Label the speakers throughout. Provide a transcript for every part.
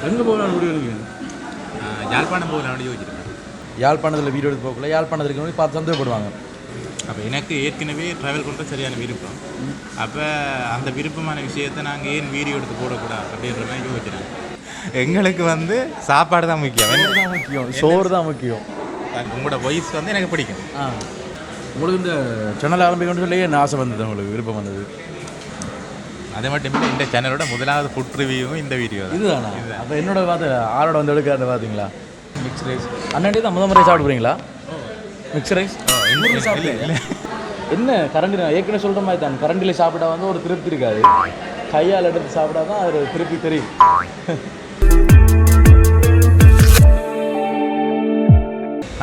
Speaker 1: எங்கே போகலான்னு முடிவு இருக்கீங்க?
Speaker 2: யாழ்ப்பாணம் போகலான்னு யோசிச்சிருக்கேன்.
Speaker 1: யாழ்ப்பாணத்தில் வீடியோ எடுத்து போகல, யாழ்ப்பாணத்தில் இருக்கிறவங்க பார்த்து சந்தேகப்படுவாங்க.
Speaker 2: அப்போ எனக்கு ஏற்கனவே ட்ராவல் பண்ணுறது சரியான விருப்பம். அப்போ அந்த விருப்பமான விஷயத்தை நாங்கள் ஏன் வீடியோ எடுத்து போடக்கூடாது அப்படின்ற மாதிரி யோசிக்கிறேன். எங்களுக்கு வந்து சாப்பாடு தான் முக்கியம்,
Speaker 1: சோறு தான் முக்கியம்.
Speaker 2: உங்களோட வாய்ஸ் வந்து எனக்கு பிடிக்கும்.
Speaker 1: உங்களுக்கு இந்த சேனல் ஆரம்பிக்கணும்னு சொல்லி என்ன ஆசை வந்தது, உங்களுக்கு விருப்பம் வந்தது?
Speaker 2: அதே மட்டும் இல்லை, இந்த சேனலோட முதலாவது ஃபுட் ரிவ்யூவும் இந்த வீடியோ
Speaker 1: இதுதானா? அப்போ என்னோட பார்த்து ஆரோட வந்து எடுக்காத பார்த்தீங்களா? மிக்ஸ் ரைஸ் அண்ணாண்டி தான் முறை சாப்பிட போகிறீங்களா? மிக்ஸ் ரைஸ்
Speaker 2: இல்லை
Speaker 1: என்ன கரண்டி, நான் ஏற்கனவே சொல்கிற மாதிரி தான், கரண்டியில் சாப்பிட்டா வந்து ஒரு திருப்தி இருக்காது, கையால் எடுத்து சாப்பிட்டா தான் ஒரு திருப்தி தெரியும்.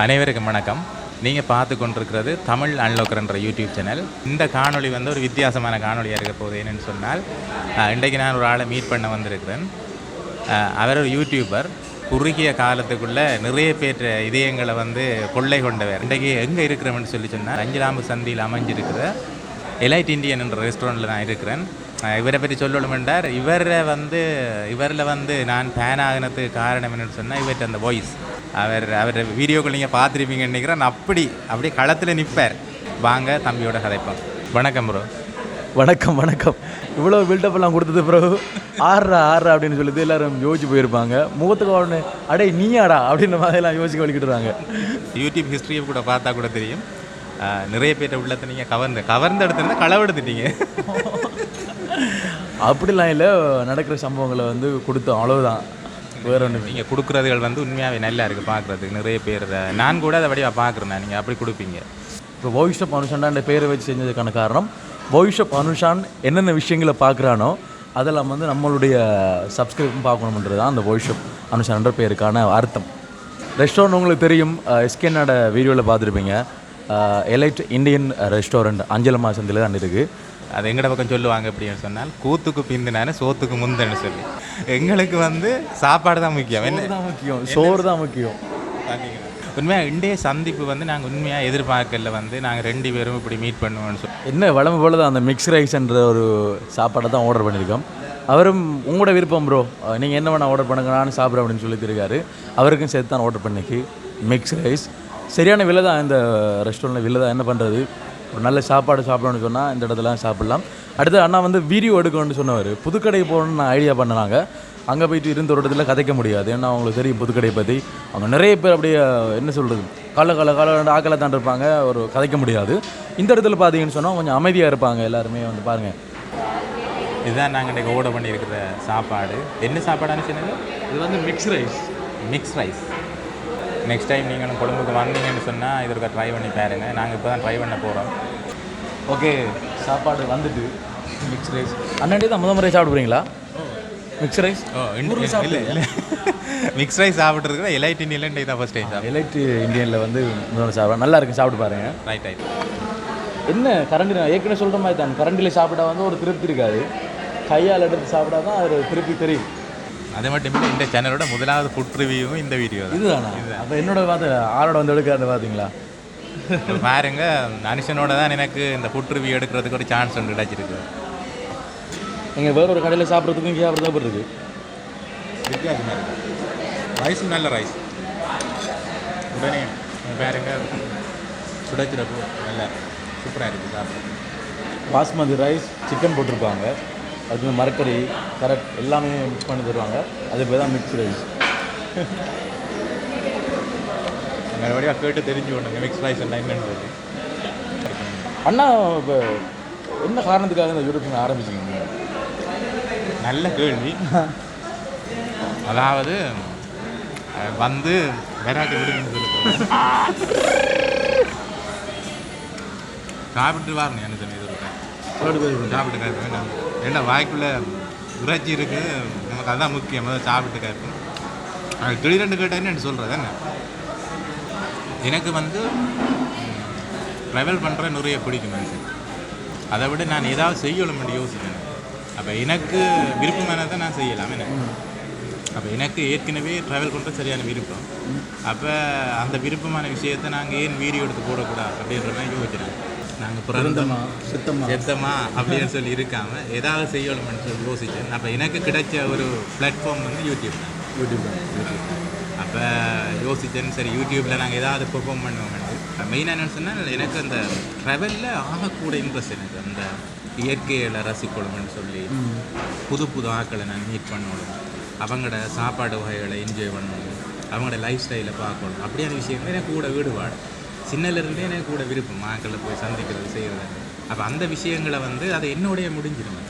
Speaker 2: அனைவருக்கும் வணக்கம். நீங்கள் பார்த்து கொண்டிருக்கிறது தமிழ் அன்லோக்கர்ன்ற யூடியூப் சேனல். இந்த காணொளி வந்து ஒரு வித்தியாசமான காணொலியாக இருக்க போகுது. என்னென்னு சொன்னால், இன்றைக்கு நான் ஒரு ஆளை மீட் பண்ண வந்திருக்கிறேன். அவர் ஒரு யூடியூபர். குறுகிய காலத்துக்குள்ளே நிறைய பேர் இதயங்களை வந்து கொள்ளை கொண்டவர். இன்றைக்கு எங்கே இருக்கிறோம்னு சொன்னால், அஞ்சலாம்பு சந்தியில் அமைஞ்சிருக்கிற எலைட் இண்டியன் என்ற ரெஸ்டாரண்ட்டில் நான் இருக்கிறேன். இவரை பற்றி சொல்லணும் என்றார். இவரில் வந்து நான் ஃபேன் ஆகினதுக்கு காரணம் என்னென்னு சொன்னால், இவர்கிட்ட அந்த வாய்ஸ், அவர் வீடியோக்கள் நீங்கள் பார்த்துருப்பீங்கன்னு நினைக்கிறேன். அப்படியே களத்தில் நிற்பார். வாங்க தம்பியோட கதைப்போம். வணக்கம் ப்ரோ.
Speaker 1: வணக்கம். இவ்வளோ பில்டப்லாம் கொடுத்தது ப்ரோ, ஆடுறா அப்படின்னு சொல்லிட்டு எல்லோரும் யோசிச்சு போயிருப்பாங்க. முகத்துக்கு உடனே அடே நீயாடா அப்படின்ற மாதிரிலாம் யோசிக்க வலிக்கிட்டுருவாங்க.
Speaker 2: யூடியூப் ஹிஸ்ட்ரியை கூட பார்த்தா கூட தெரியும், நிறைய பேர்ட்ட உள்ளத்தை நீங்கள் கவர்ந்த இடத்துல களவெடுத்துட்டீங்க.
Speaker 1: அப்படிலாம் இல்லை, நடக்கிற சம்பவங்களை வந்து கொடுத்தோம், அவ்வளோதான். வேறு ஒன்று
Speaker 2: நீங்கள் கொடுக்குறதுகள் வந்து உண்மையாகவே நல்லா இருக்குது பார்க்குறதுக்கு. நிறைய பேர் நான் கூட அதை வடிவாக பார்க்குறேன், நீங்கள் அப்படி கொடுப்பீங்க.
Speaker 1: இப்போ வாய்ஸ் ஆஃப் அனுஷான் பேரை வச்சு செஞ்சதுக்கான காரணம், வாய்ஸ் ஆஃப் அனுஷான் என்னென்ன விஷயங்களை பார்க்குறானோ அதெல்லாம் வந்து நம்மளுடைய சப்ஸ்கிரைபும் பார்க்கணுன்றது தான் அந்த வாய்ஸ் ஆஃப் அனுஷான்ற பேருக்கான அர்த்தம். ரெஸ்டாரண்ட் உங்களுக்கு தெரியும், எஸ்கேனோட வீடியோவில் பார்த்துருப்பீங்க. எலைட் இண்டியன் ரெஸ்டாரண்ட் அஞ்சலம்மா சந்தியில் தான் இருக்குது.
Speaker 2: அது எங்கட பக்கம் சொல்லுவாங்க அப்படின்னு சொன்னால், கூத்துக்கு பிந்தினானே சோத்துக்கு முந்தன்னு சொல்லி. எங்களுக்கு வந்து சாப்பாடு தான் முக்கியம்,
Speaker 1: சோறு தான் முக்கியம்.
Speaker 2: உண்மையாக இன்றைய சந்திப்பு வந்து நாங்கள் உண்மையாக எதிர்பார்க்கல. வந்து நாங்கள் 2 பேரும் இப்படி மீட் பண்ணுவோம்னு சொல்லி
Speaker 1: என்ன வளமை போல தான் அந்த மிக்ஸ் ரைஸ்ன்ற ஒரு சாப்பாடை தான் ஆர்டர் பண்ணியிருக்கோம். அவரும் உங்களோட விருப்பம் ப்ரோ, நீங்கள் என்ன வேணால் ஆர்டர் பண்ணுங்க, நானும் சாப்பிட்றேன் அப்படின்னு சொல்லியிருக்காரு. அவருக்கும் சேர்த்து தான் ஆர்டர் பண்ணிக்கு மிக்ஸ் ரைஸ். சரியான விலை தான் இந்த ரெஸ்டாரண்ட்டில், விலை தான். என்ன பண்ணுறது, ஒரு நல்ல சாப்பாடு சாப்பிடணும்னு சொன்னால் இந்த இடத்துல சாப்பிட்லாம். அடுத்து அண்ணா வந்து வீடியோ எடுக்கணும்னு சொன்னவர். புதுக்கடை போகணுன்னு நான் ஐடியா பண்ணினாங்க. அங்கே போயிட்டு இருந்த ஒரு இடத்துல கதைக்க முடியாது, ஏன்னா அவங்களுக்கு தெரியும் புதுக்கடையை பற்றி. அவங்க நிறைய பேர் அப்படியே என்ன சொல்கிறது, கால ஆக்களை தான் இருப்பாங்க, ஒரு கதைக்க முடியாது. இந்த இடத்துல பார்த்தீங்கன்னு சொன்னால் கொஞ்சம் அமைதியாக இருப்பாங்க எல்லாருமே. வந்து பாருங்கள்,
Speaker 2: இதுதான் நாங்கள் இன்றைக்கு ஆர்டர் பண்ணியிருக்கிற சாப்பாடு. என்ன சாப்பாடானு சொன்னது?
Speaker 1: இது வந்து மிக்ஸ் ரைஸ்.
Speaker 2: நெக்ஸ்ட் டைம் நீங்களும் கொழும்புக்கு வந்தீங்கன்னு சொன்னால் இதற்காக ட்ரை பண்ணி பாருங்க. நாங்கள் இப்போ தான் ட்ரை பண்ண போகிறோம்.
Speaker 1: ஓகே, சாப்பாடு வந்துட்டு மிக்ஸ் ரைஸ் அண்ணாண்டி தான் முறை சாப்பிட போகிறீங்களா? மிக்ஸ் ரைஸ்
Speaker 2: இல்லை மிக்ஸ் ரைஸ் சாப்பிட்ருக்குற எலைட் இண்டியன் தான் ஃபஸ்ட் டைம்.
Speaker 1: எலைட் இண்டியனில் வந்து சாப்பிட்றேன், நல்லா இருக்குது, சாப்பிட்டு பாருங்கள்.
Speaker 2: ரைட்.
Speaker 1: என்ன கரண்டி, நான் ஏற்கனவே சொல்கிற மாதிரி தான், கரண்டியில் சாப்பிட்டா வந்து ஒரு திருப்தி இருக்காது, கையால் எடுத்து சாப்பிட்டா தான் ஒரு திருப்தி தெரியும்.
Speaker 2: அதே மட்டும் இல்லை, இந்த சேனலோட முதலாவது ஃபுட் ரிவ்யூவும் இந்த வீடியோ
Speaker 1: இதுதானா? அப்போ என்னோட பார்த்து ஆரோட வந்து எடுக்காத பார்த்தீங்களா?
Speaker 2: பாருங்க, அனுஷனோட தான் எனக்கு இந்த ஃபுட் ரிவ்யூ எடுக்கிறதுக்கு ஒரு சான்ஸ் ஒன்று கிடச்சிருக்கு.
Speaker 1: நீங்கள் வேறு ஒரு கடையில் சாப்பிட்றதுக்கும் இங்கே சாப்பிட்றது இருக்குது,
Speaker 2: வித்தியாசமாக இருக்குது. ரைஸும் நல்ல ரைஸ். உடனே பாருங்க, சுடச்சிடப்போ நல்லா சூப்பராக இருக்குது சாப்பிட்றது.
Speaker 1: பாஸ்மதி ரைஸ், சிக்கன் போட்டிருப்பாங்க, அதுக்கு மரக்கறி, கரெக்ட் எல்லாமே மிக்ஸ் பண்ணி தருவாங்க. அது பேர் தான் மிக்ஸ் ரைஸ்.
Speaker 2: எங்கள் வழியாக கேட்டு தெரிஞ்சு கொண்டுங்க மிக்ஸ் ரைஸ் என்னன்னு.
Speaker 1: அண்ணா இப்போ என்ன காரணத்துக்காக இந்த யூடியூப் சேனல் ஆரம்பிச்சிங்க?
Speaker 2: நல்ல கேள்வி. அதாவது வந்து வெராட்டி விடுங்கன்னு சொல்லி சாப்பிட்டு வாரணும் என்ன சொன்னேன். சாப்பிட்டு காய்ப்பேன். ஏன்னா வாய்க்குள்ளே இறைச்சி இருக்குது, நமக்கு அதுதான் முக்கியம். சாப்பிட்டு காய்ப்பேன். அது திடீரெண்டு கேட்டேன்னு என்ன சொல்கிறது என்ன, எனக்கு வந்து ட்ராவல் பண்ணுற நிறைய பிடிக்கும் மனுஷன். அதை விட நான் ஏதாவது செய்யணும்னு யோசிக்கணும். அப்போ எனக்கு விருப்பமானதை நான் செய்யலாம். என்ன அப்போ எனக்கு ஏற்கனவே ட்ராவல் பண்ணுறது சரியான விருப்பம். அப்போ அந்த விருப்பமான விஷயத்தை நாங்கள் ஏன் வீடியோ எடுத்து போடக்கூடாது அப்படின்ற மாதிரி யோசிக்கிறேன். நாங்கள் பிறந்தமா செத்தமா அப்படின்னு சொல்லி இருக்காமல் ஏதாவது செய்யணும்னு சொல்லி யோசித்தேன். அப்போ எனக்கு கிடைச்ச ஒரு பிளாட்ஃபார்ம் வந்து யூடியூப் தான்.
Speaker 1: யூடியூப்
Speaker 2: அப்போ யோசிச்சேன்னு சரி யூடியூப்பில் நாங்கள் ஏதாவது பெர்ஃபார்ம் பண்ணுவோம். மெயினாக என்னென்னு சொன்னால் எனக்கு அந்த ட்ராவலில் ஆகக்கூட இன்ட்ரெஸ்ட் எனக்கு அந்த இயற்கையில் ரசிக்கணும்னு சொல்லி புது புது ஆட்களை நான் மீட் பண்ணணும், அவங்களோட சாப்பாடு வகைகளை என்ஜாய் பண்ணணும், அவங்களோட லைஃப் ஸ்டைலை பார்க்கணும். அப்படியான விஷயங்கள் எனக்கு கூட ஈடுபாடு சின்னலேருந்தே எனக்கு கூட விருப்பம் ஆக்களில் போய் சந்திக்கிறது செய்கிறது. அப்போ அந்த விஷயங்களை வந்து அதை என்னுடைய முடிஞ்சிருந்தேன்.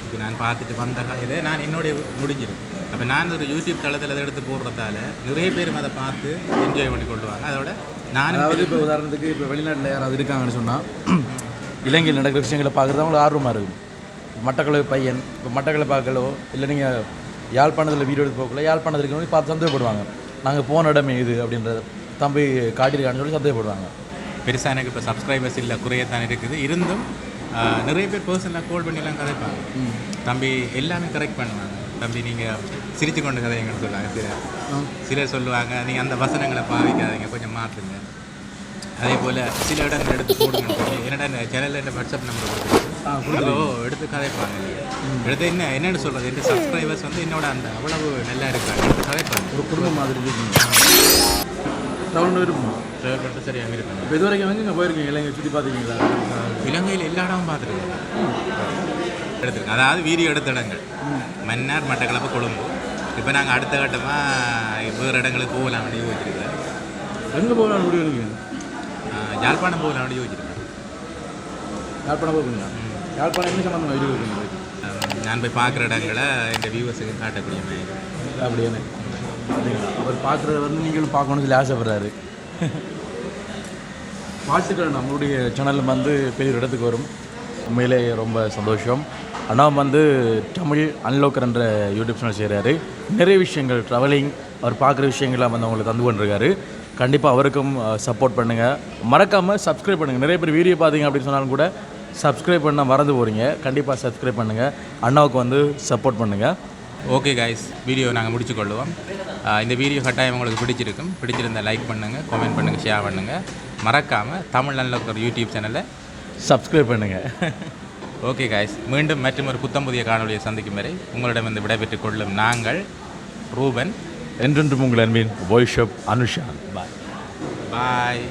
Speaker 2: இப்போ நான் பார்த்துட்டு வந்த இதை நான் என்னுடைய முடிஞ்சிடும். அப்போ நான் ஒரு யூடியூப் தளத்தில் அதை எடுத்து போடுறதால நிறைய பேர் அதை பார்த்து என்ஜாய் பண்ணி கொள்வாங்க. அதோட நான்
Speaker 1: இப்போ உதாரணத்துக்கு இப்போ வெளிநாட்டில் யாராவது இருக்காங்கன்னு சொன்னால் இலங்கையில் நடக்கிற விஷயங்களை பார்க்குறது அவங்களுக்கு ஆர்வமாக இருக்கும். மட்டக்களப்பு பையன் இப்போ மட்டக்களப்பாக்களோ இல்லை நீங்கள் யாழ்ப்பாணத்தில் வீடியோ எடுத்து போகல யாழ்ப்பாணத்தில் இருக்கிறவங்க பார்த்து சந்தேகப்படுவாங்க, நாங்கள் போன இடமே இது அப்படின்றத தம்பி காட்டியிருக்கான்னு சொல்லி சந்தேகப்படுவாங்க.
Speaker 2: பெருசாக எனக்கு இப்போ சப்ஸ்கிரைபர்ஸ் இல்லை, குறையத்தான் இருக்குது. இருந்தும் நிறைய பேர் பர்சனலாக கால் பண்ணிலாம் கதைப்பாங்க. தம்பி எல்லாமே கரெக்ட் பண்ணுவாங்க. தம்பி நீங்கள் சிரித்து கொண்டு கதைங்கன்னு சொல்லுவாங்க. சிலர் சொல்லுவாங்க நீங்கள் அந்த வசனங்களை பாவிக்காதீங்க, கொஞ்சம் மாற்றுங்க. அதே போல் சில இடங்கள் எடுத்து போடுங்கன்னு சொல்லி என்னடா இந்த சேனலில் என்ன வாட்ஸ்அப் நம்பர் கொடுத்துருக்கோ எடுத்து கதைப்பாங்க. எடுத்து என்னென்னு சொல்கிறது, என் சப்ஸ்கிரைபர்ஸ் வந்து என்னோட அந்த அவ்வளவு நல்லா இருக்காங்க, எடுத்து கதைப்பாங்க.
Speaker 1: ஒரு குடும்பம் மாதிரி இருக்கும்.
Speaker 2: ட்ராவல் பண்ணிட்டு சரியாக இருக்கும்.
Speaker 1: இப்போ இது வரைக்கும் இங்கே போயிருக்கீங்க இலங்கை சுற்றி பார்த்துருக்கீங்களா?
Speaker 2: இலங்கையில் எல்லா இடமும் பார்த்துருக்கேன், எடுத்துருக்கேன். அதாவது வீடியோ எடுத்த இடங்கள் மன்னார், மட்டக்களப்பு, கொழும்பு. இப்போ நாங்கள் அடுத்த கட்டமாக வேறு இடங்களுக்கு போகலாம் அப்படின்னு யோசிச்சிருக்கேன்.
Speaker 1: எங்கே போகலான்னு முடிவு இருக்கீங்க?
Speaker 2: யாழ்ப்பாணம் போகலாம் அப்படின்னு யோசிச்சிருக்கேன்.
Speaker 1: யாழ்ப்பாணம் போகிறீங்களா? யாழ்ப்பாணம் என்ன சம்மந்தமாக வீடியோ இருக்கீங்க?
Speaker 2: நான் போய் பார்க்குற இடங்களை எங்கள் வியூவர்ஸுக்கு காட்டக்கூடிய மாதிரி.
Speaker 1: அப்படியே அவர் பார்க்குறத வந்து நீங்களும் பார்க்கணும்னு சொல்லி ஆசைப்படுறாரு. வாழ்த்துக்கள். நம்மளுடைய சேனல் வந்து பெரிய இடத்துக்கு வரும். உண்மையிலே ரொம்ப சந்தோஷம். அண்ணா வந்து தமிழ் அன்லோக்கர் என்ற யூடியூப் சேனல் செய்கிறாரு. நிறைய விஷயங்கள் ட்ராவலிங் அவர் பார்க்குற விஷயங்கள்லாம் வந்து அவங்களுக்கு தந்து கொண்டிருக்காரு. கண்டிப்பாக அவருக்கும் சப்போர்ட் பண்ணுங்கள். மறக்காமல் சப்ஸ்கிரைப் பண்ணுங்கள். நிறைய பேர் வீடியோ பார்த்தீங்க அப்படின்னு சொன்னாலும் கூட சப்ஸ்கிரைப் பண்ண மறந்து போகிறீங்க. கண்டிப்பாக சப்ஸ்கிரைப் பண்ணுங்கள், அண்ணாவுக்கு வந்து சப்போர்ட் பண்ணுங்கள்.
Speaker 2: ஓகே கைஸ், வீடியோ நாங்கள் முடிச்சுக்கொள்ளுவோம். இந்த வீடியோ கட்டாயம் உங்களுக்கு பிடிச்சிருந்தால் லைக் பண்ணுங்கள், கமெண்ட் பண்ணுங்கள், ஷேர் பண்ணுங்கள். மறக்காமல் தமிழ் அன்லோக்கர் யூடியூப் சேனலை
Speaker 1: சப்ஸ்கிரைப் பண்ணுங்கள்.
Speaker 2: ஓகே கைஸ், மீண்டும் மற்றும் ஒரு புத்தம் புதிய காணொலியை சந்திக்கும் வரை உங்களிடமிருந்து விடைபெற்றுக் கொள்ளும் நாங்கள் ரூபன்,
Speaker 1: என்றென்றும் உங்கள் அன்பின் voice of Anushan. Bye
Speaker 2: bye.